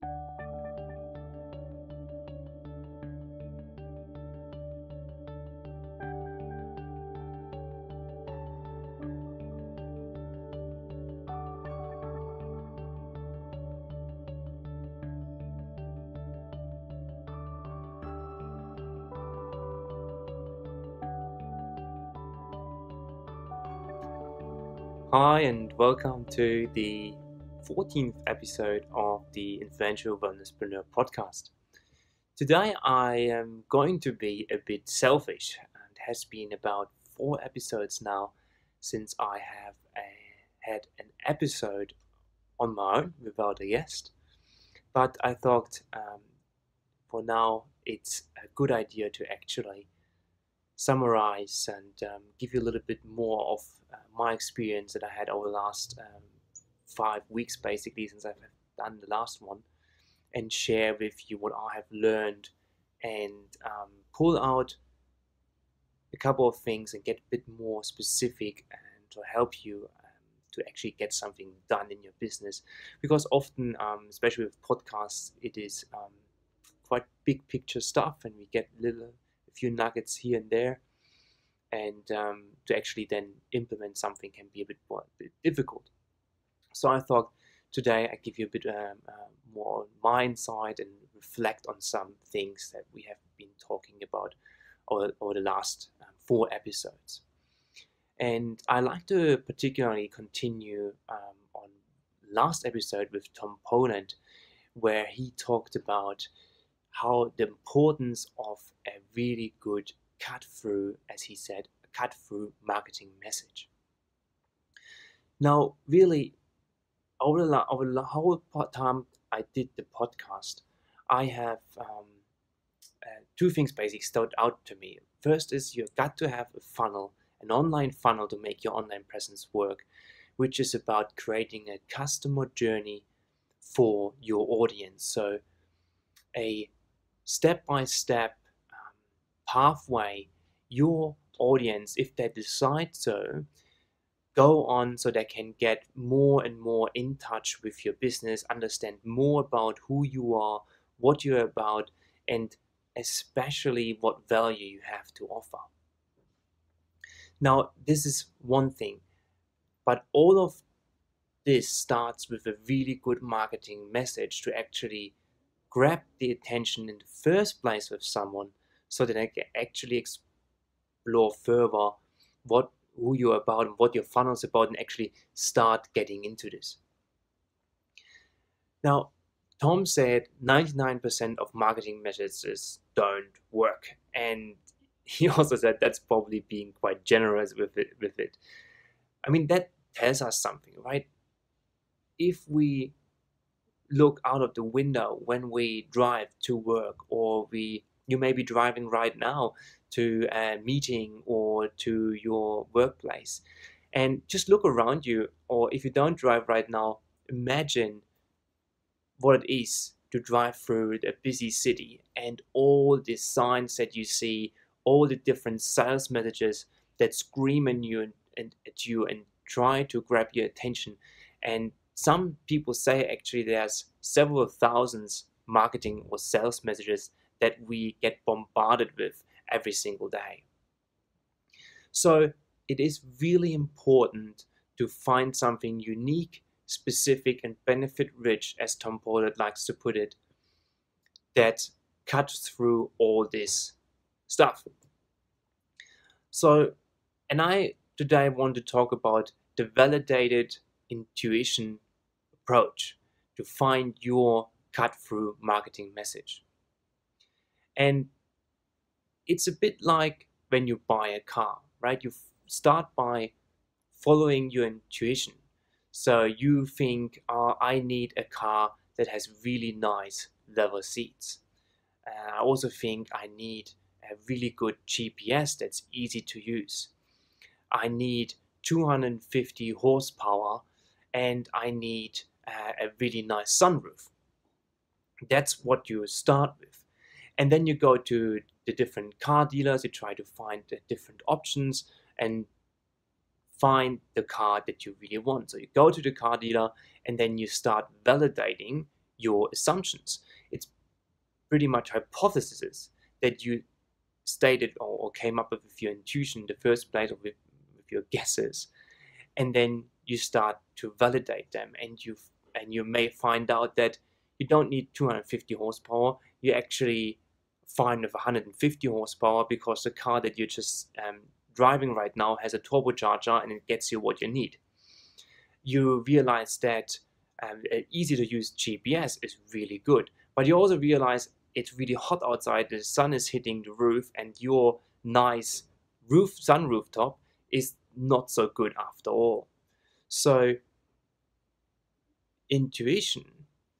Hi, and welcome to the 14th episode of the Influential Wellnesspreneur podcast. Today I am going to be a bit selfish, and it has been about 4 episodes now since I have had an episode on my own without a guest. But I thought for now it's a good idea to actually summarize and give you a little bit more of my experience that I had over the last 5 weeks, basically, since I've done the last one, and share with you what I have learned and pull out a couple of things and get a bit more specific and to help you to actually get something done in your business. Because often, especially with podcasts, it is quite big picture stuff, and we get a few nuggets here and there, and to actually then implement something can be a bit difficult. So I thought today I give you a bit more on my insight and reflect on some things that we have been talking about over the last 4 episodes. And I like to particularly continue on last episode with Tom Poland, where he talked about how the importance of a really good cut-through, as he said, a cut-through marketing message. Now, really, over the whole time I did the podcast, I have 2 things basically stood out to me. First is you've got to have a funnel, an online funnel to make your online presence work, which is about creating a customer journey for your audience. So a step-by-step pathway your audience, if they decide so, go on so they can get more and more in touch with your business, understand more about who you are, what you're about, and especially what value you have to offer. Now, this is one thing, but all of this starts with a really good marketing message to actually grab the attention in the first place with someone, so that they can actually explore further who you're about and what your funnel is about, and actually start getting into this. Now, Tom said 99% of marketing messages don't work, and he also said that's probably being quite generous with it. I mean, that tells us something, right? If we look out of the window when we drive to work, or you may be driving right now to a meeting or to your workplace, and just look around you, or if you don't drive right now, imagine what it is to drive through a busy city and all the signs that you see, all the different sales messages that scream at you and try to grab your attention. And some people say actually there's several thousands marketing or sales messages that we get bombarded with every single day. So it is really important to find something unique, specific, and benefit-rich, as Tom Pollard likes to put it, that cuts through all this stuff. So, and I today want to talk about the validated intuition approach to find your cut-through marketing message. And it's a bit like when you buy a car, right? You start by following your intuition. So you think, I need a car that has really nice leather seats. I also think I need a really good GPS that's easy to use. I need 250 horsepower, and I need a really nice sunroof. That's what you start with. And then you go to the different car dealers, you try to find the different options and find the car that you really want. So you go to the car dealer and then you start validating your assumptions. It's pretty much hypotheses that you stated or came up with your intuition in the first place, or with your guesses, and then you start to validate them, and you may find out that you don't need 250 horsepower. You actually fine with 150 horsepower because the car that you're just driving right now has a turbocharger and it gets you what you need. You realize that easy to use GPS is really good, but you also realize it's really hot outside, the sun is hitting the roof, and your nice sun rooftop is not so good after all. So intuition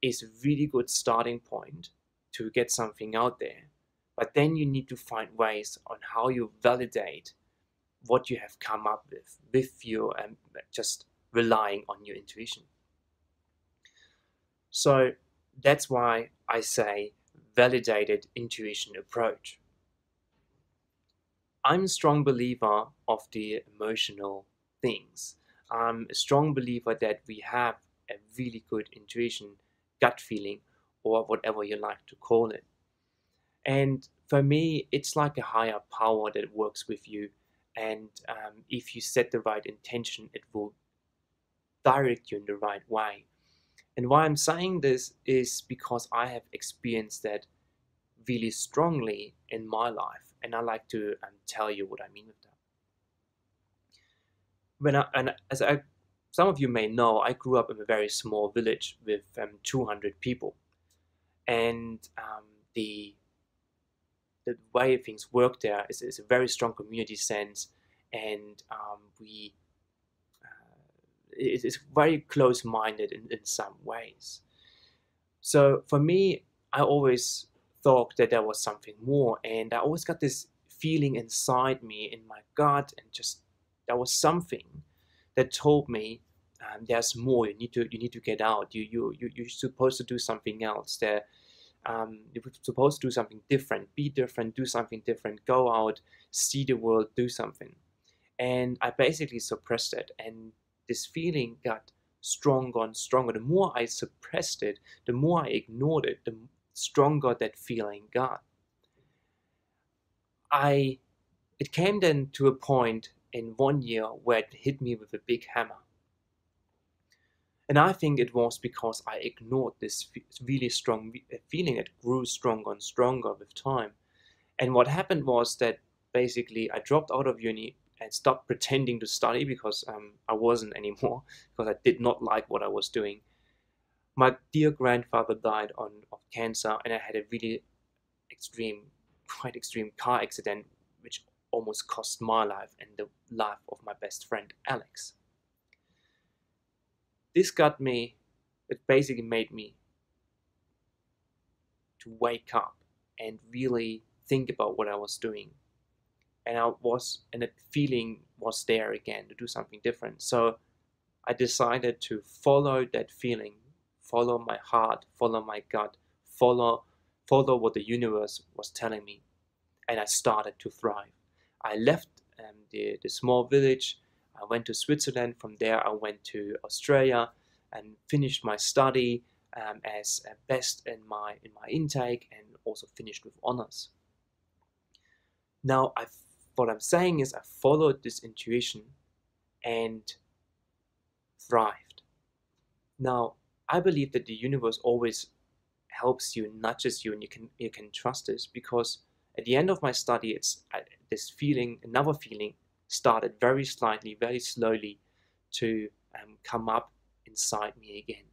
is a really good starting point to get something out there, but then you need to find ways on how you validate what you have come up with your just relying on your intuition. So that's why I say validated intuition approach. I'm a strong believer of the emotional things. I'm a strong believer that we have a really good intuition, gut feeling, or whatever you like to call it. And for me, it's like a higher power that works with you. And if you set the right intention, it will direct you in the right way. And why I'm saying this is because I have experienced that really strongly in my life, and I like to tell you what I mean with that. Some of you may know, I grew up in a very small village with 200 people, and the way things work there is a very strong community sense, and it's very close-minded in some ways. So for me, I always thought that there was something more, and I always got this feeling inside me, in my gut, and just there was something that told me there's more. You need to get out. You're supposed to do something else. You're supposed to do something different. Be different. Do something different. Go out. See the world. Do something. And I basically suppressed it, and this feeling got stronger and stronger. The more I suppressed it, the more I ignored it, the stronger that feeling got. It came then to a point in 1 year where it hit me with a big hammer. And I think it was because I ignored this really strong feeling that grew stronger and stronger with time. And what happened was that basically I dropped out of uni and stopped pretending to study, because I wasn't anymore, because I did not like what I was doing. My dear grandfather died of cancer, and I had a really quite extreme car accident, which almost cost my life and the life of my best friend, Alex. This it basically made me to wake up and really think about what I was doing. And the feeling was there again to do something different. So I decided to follow that feeling, follow my heart, follow my gut, follow what the universe was telling me. And I started to thrive. I left the small village. I went to Switzerland. From there, I went to Australia and finished my study as best in my intake, and also finished with honors. Now, what I'm saying is I followed this intuition and thrived. Now, I believe that the universe always helps you, nudges you, and you can trust this, because at the end of my study, it's this feeling, another feeling, started very slightly, very slowly to come up inside me again.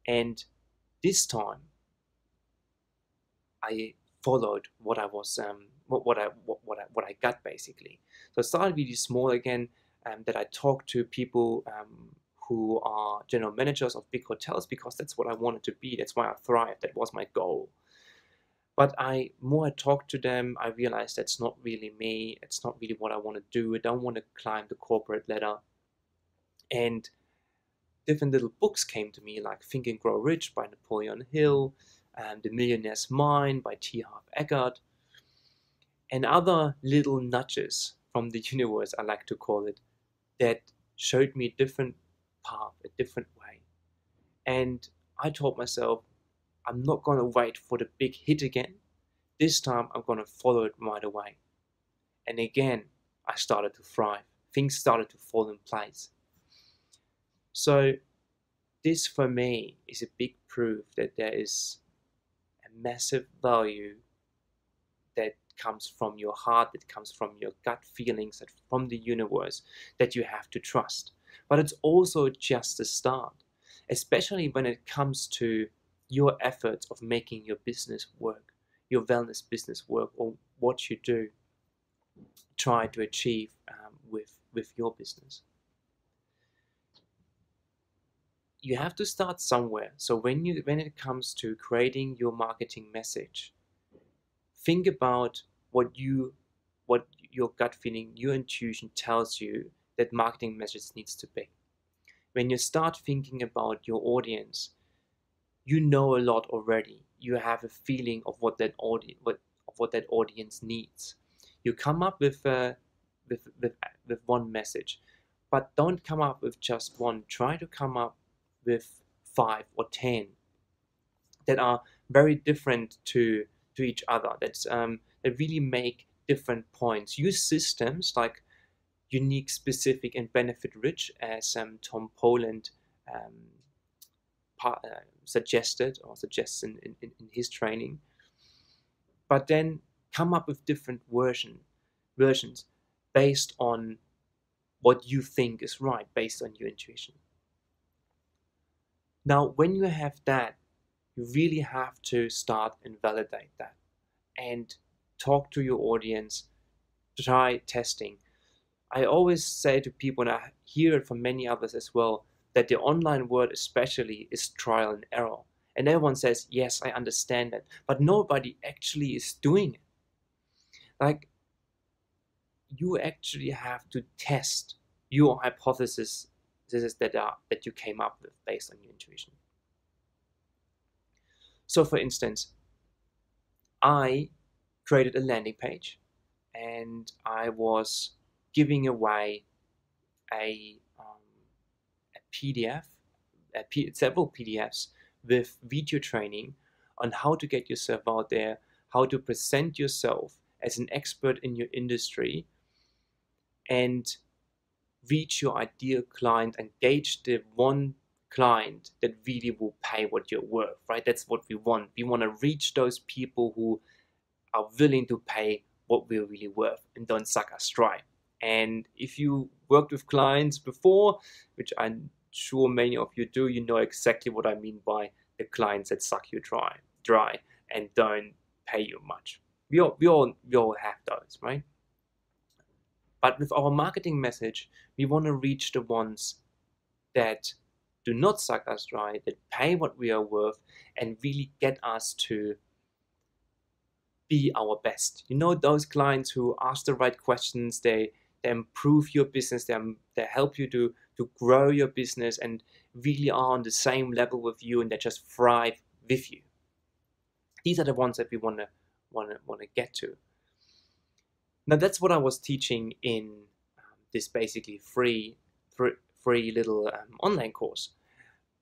And this time, I followed what I was, what I got basically. So it started really small again. That I talked to people who are general managers of big hotels, because that's what I wanted to be. That's why I thrived. That was my goal. But more I talked to them, I realized that's not really me. It's not really what I want to do. I don't want to climb the corporate ladder. And different little books came to me, like Think and Grow Rich by Napoleon Hill, The Millionaire's Mind by T. Harv Eker, and other little nudges from the universe, I like to call it, that showed me a different path, a different way. And I told myself, I'm not going to wait for the big hit again. This time I'm going to follow it right away. And again, I started to thrive. Things started to fall in place. So this for me is a big proof that there is a massive value that comes from your heart, that comes from your gut feelings, that from the universe, that you have to trust. But it's also just a start, especially when it comes to your efforts of making your business work, your wellness business work, or what you do try to achieve with your business. You have to start somewhere. So when it comes to creating your marketing message, think about what your gut feeling, your intuition tells you that marketing message needs to be. When you start thinking about your audience, you know a lot already. You have a feeling of what that audience needs. You come up with one message, but don't come up with just one. Try to come up with 5 or 10 that are very different to each other. That really make different points. Use systems like unique, specific, and benefit-rich, as Tom Poland suggested or suggests in his training. But then come up with different versions based on what you think is right, based on your intuition. Now, when you have that, you really have to start and validate that and talk to your audience, try testing. I always say to people, and I hear it from many others as well, that the online world especially is trial and error. And everyone says, yes, I understand that, but nobody actually is doing it. Like, you actually have to test your hypothesis that you came up with based on your intuition. So for instance, I created a landing page and I was giving away a PDF, several PDFs with video training on how to get yourself out there, how to present yourself as an expert in your industry and reach your ideal client, engage the one client that really will pay what you're worth, right? That's what we want. We want to reach those people who are willing to pay what we're really worth and don't suck us dry. And if you worked with clients before, which I'm sure many of you do, you know exactly what I mean by the clients that suck you dry and don't pay you much. We all have those, right? But with our marketing message, we want to reach the ones that do not suck us dry, that pay what we are worth, and really get us to be our best. You know, those clients who ask the right questions, they improve your business, they help you to grow your business and really are on the same level with you, and they just thrive with you. These are the ones that we want to get to. Now that's what I was teaching in this basically free little online course.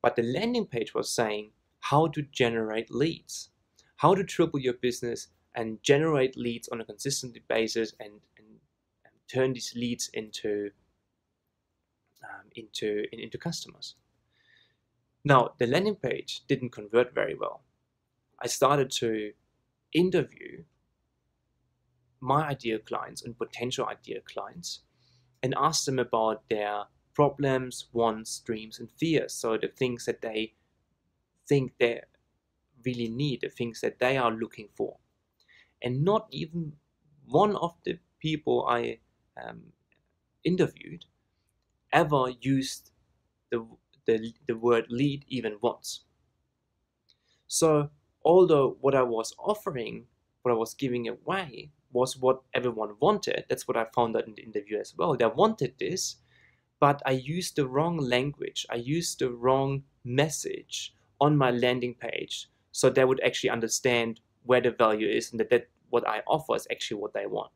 But the landing page was saying how to generate leads, how to triple your business and generate leads on a consistent basis and turn these leads into customers. Now the landing page didn't convert very well. I started to interview my ideal clients and potential ideal clients and ask them about their problems, wants, dreams, and fears. So the things that they think they really need, the things that they are looking for. And not even one of the people I interviewed ever used the word lead even once. So although what I was offering, what I was giving away was what everyone wanted, that's what I found out in the interview as well. They wanted this, but I used the wrong language. I used the wrong message on my landing page so they would actually understand where the value is and that what I offer is actually what they want.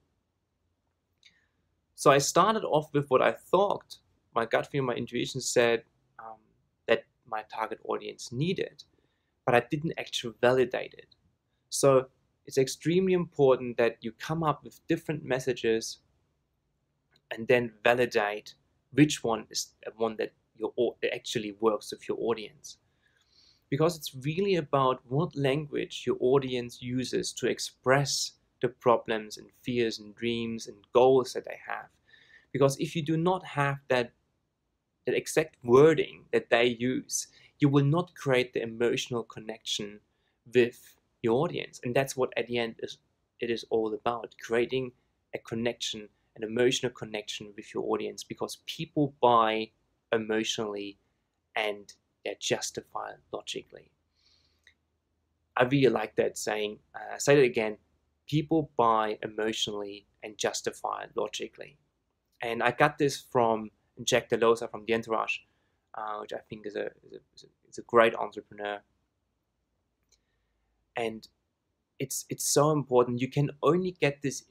So I started off with what I thought, my gut feeling, my intuition said that my target audience needed, but I didn't actually validate it. So it's extremely important that you come up with different messages and then validate which one is the one that actually works with your audience. Because it's really about what language your audience uses to express the problems and fears and dreams and goals that they have. Because if you do not have that exact wording that they use, you will not create the emotional connection with your audience. And that's what at the end it is all about, creating a connection, an emotional connection with your audience, because people buy emotionally and they're justified logically. I really like that saying. Say it again. People buy emotionally and justify logically. And I got this from Jack DeLosa from The Entourage, which I think is a great entrepreneur. And it's so important. You can only get this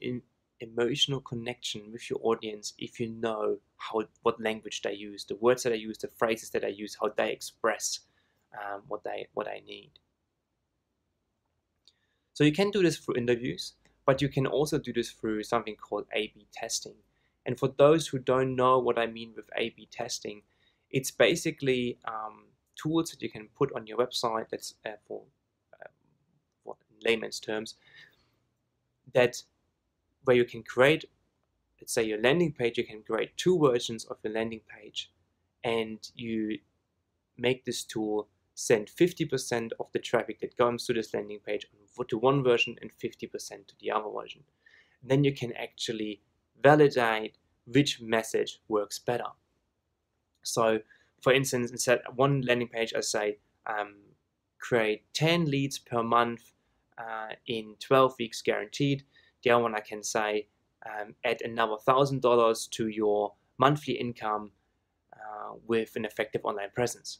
emotional connection with your audience if you know what language they use, the words that they use, the phrases that they use, how they express what they need. So you can do this through interviews, but you can also do this through something called A/B testing. And for those who don't know what I mean with A/B testing, it's basically tools that you can put on your website. That's for layman's terms, that where you can create, let's say, your landing page. You can create two versions of your landing page, and you make this tool send 50% of the traffic that comes to this landing page to one version and 50% to the other version. And then you can actually validate which message works better. So, for instance, instead of one landing page, I say create 10 leads per month in 12 weeks guaranteed. The other one I can say add another $1,000 to your monthly income with an effective online presence.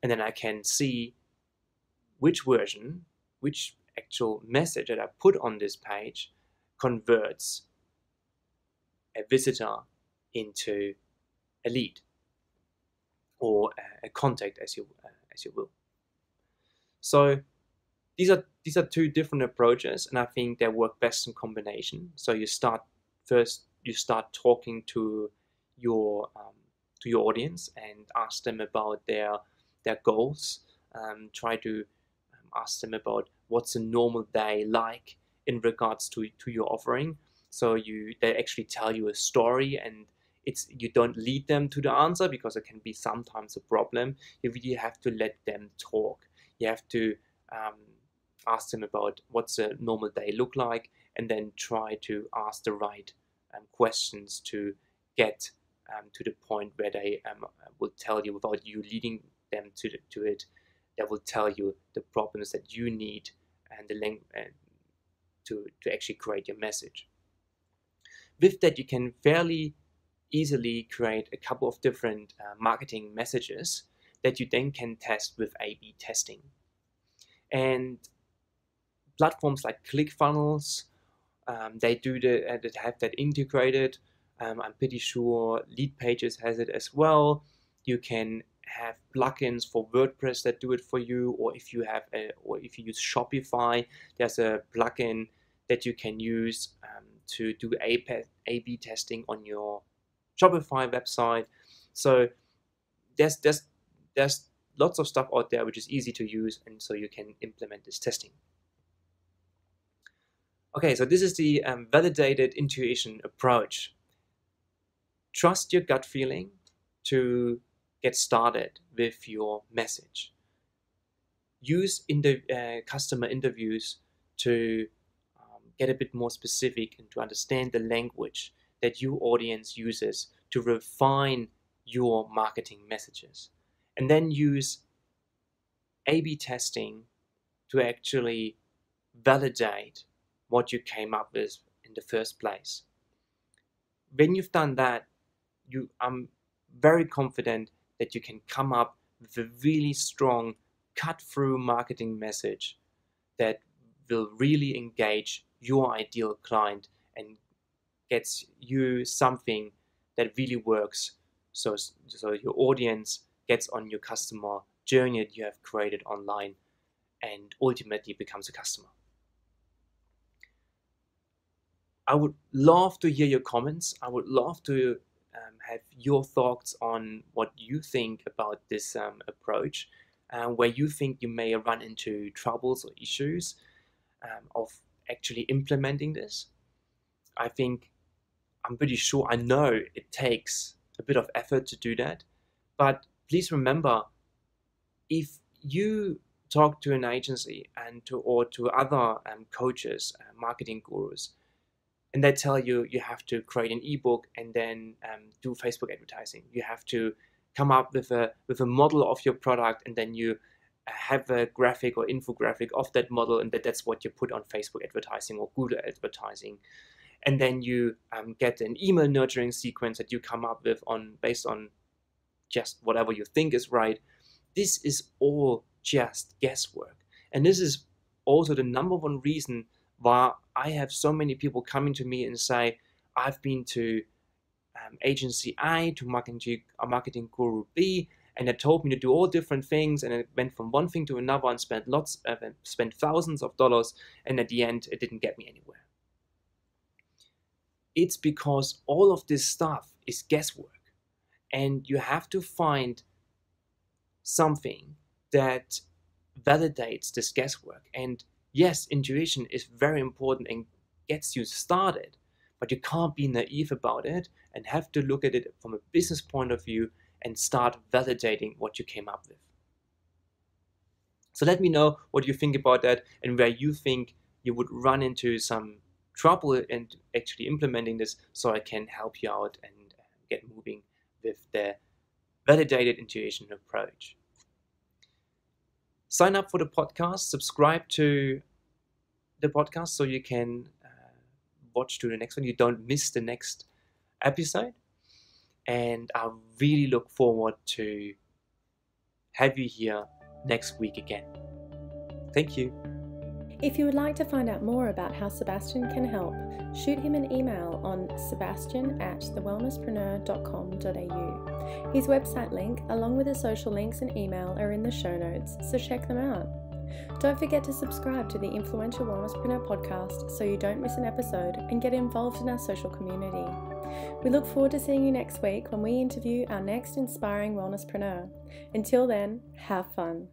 And then I can see which version, which actual message that I put on this page converts a visitor into a lead or a contact, as you will. So these are two different approaches, and I think they work best in combination. So you start talking to your audience and ask them about their goals. Try to ask them about what's a normal day like in regards to your offering. So they actually tell you a story, and you don't lead them to the answer, because it can be sometimes a problem. You really have to let them talk. You have to ask them about what's a normal day look like, and then try to ask the right questions to get to the point where they will tell you, without you leading them to it, that will tell you the problems that you need and the link to actually create your message. With that, you can fairly easily create a couple of different marketing messages that you then can test with A/B testing. And platforms like ClickFunnels, they have that integrated. I'm pretty sure Leadpages has it as well. You can have plugins for WordPress that do it for you, or if you use Shopify, there's a plugin that you can use to do A/B testing on your Shopify website. So there's lots of stuff out there which is easy to use, and so you can implement this testing. Okay, so this is the validated intuition approach. Trust your gut feeling to get started with your message. Use customer interviews to get a bit more specific and to understand the language that your audience uses to refine your marketing messages. And then use A/B testing to actually validate what you came up with in the first place. When you've done that, I'm very confident that you can come up with a really strong cut-through marketing message that will really engage your ideal client and gets you something that really works, so your audience gets on your customer journey that you have created online and ultimately becomes a customer. I would love to hear your comments. I would love to have your thoughts on what you think about this approach, where you think you may run into troubles or issues of actually implementing this. I'm pretty sure, I know it takes a bit of effort to do that, but please remember, if you talk to an agency or to other coaches, marketing gurus, and they tell you you have to create an ebook and then do Facebook advertising, you have to come up with a model of your product, and then you have a graphic or infographic of that model, and that's what you put on Facebook advertising or Google advertising. And then you get an email nurturing sequence that you come up with based on just whatever you think is right. This is all just guesswork. And this is also the number one reason why I have so many people coming to me and say, I've been to agency I, to marketing guru B, and they told me to do all different things, and I went from one thing to another and spent thousands of dollars, and at the end it didn't get me anywhere. It's because all of this stuff is guesswork, and you have to find something that validates this guesswork. And yes, intuition is very important and gets you started, but you can't be naive about it and have to look at it from a business point of view and start validating what you came up with. So let me know what you think about that, and where you think you would run into some trouble in actually implementing this, so I can help you out and get moving with the validated intuition approach. Sign up for the podcast, subscribe to the podcast so you can watch to the next one. You don't miss the next episode. And I really look forward to have you here next week again. Thank you. If you would like to find out more about how Sebastian can help, shoot him an email on sebastian@thewellnesspreneur.com.au. His website link, along with the social links and email, are in the show notes, so check them out. Don't forget to subscribe to the Influential Wellnesspreneur podcast so you don't miss an episode, and get involved in our social community. We look forward to seeing you next week when we interview our next inspiring wellnesspreneur. Until then, have fun.